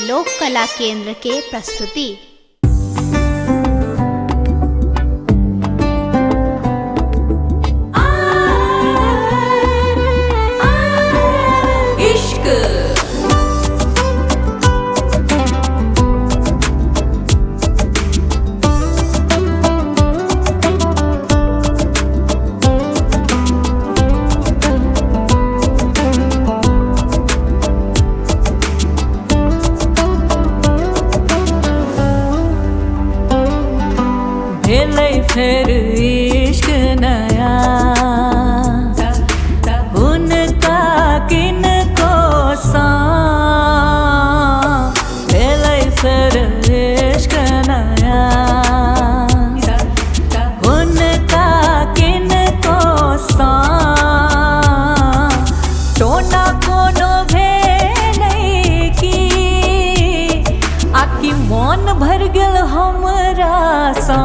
लोक कला केंद्र के प्रस्तुति। फिर इश्क नया उनका किन को सा फिर इश्क नया उनका किन को सा टोना कोनो भेलै की आकी मन भर गेल हमरा सा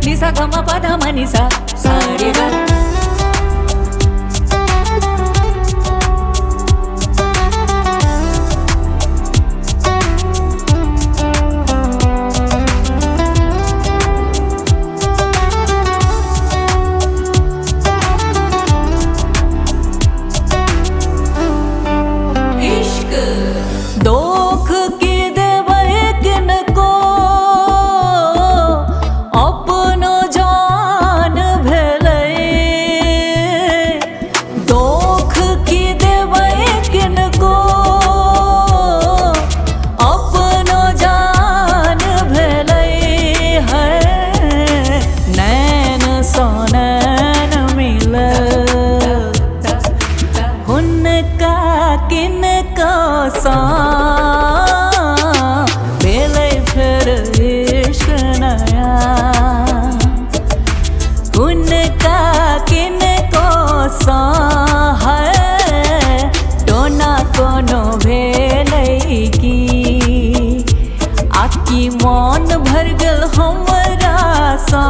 निसा गमा पदा मनिसा सारेगा इश्क दोख की देवै किनको अपनो जान भेलै दोख की देवै किनको अपनो जान भेलै है नैन सँ नैन मिलल हुनका किनको सा भेलै फिर इश्क नया उनका किनको सा है टोना कोनो भेलै की आकी मन भर गेल हमरा सा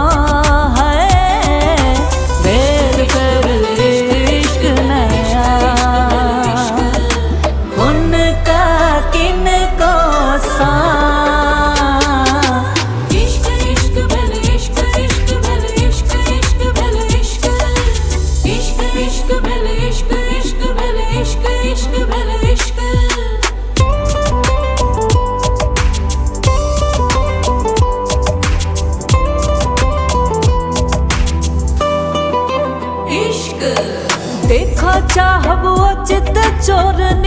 देखो चाहब चित चोरनी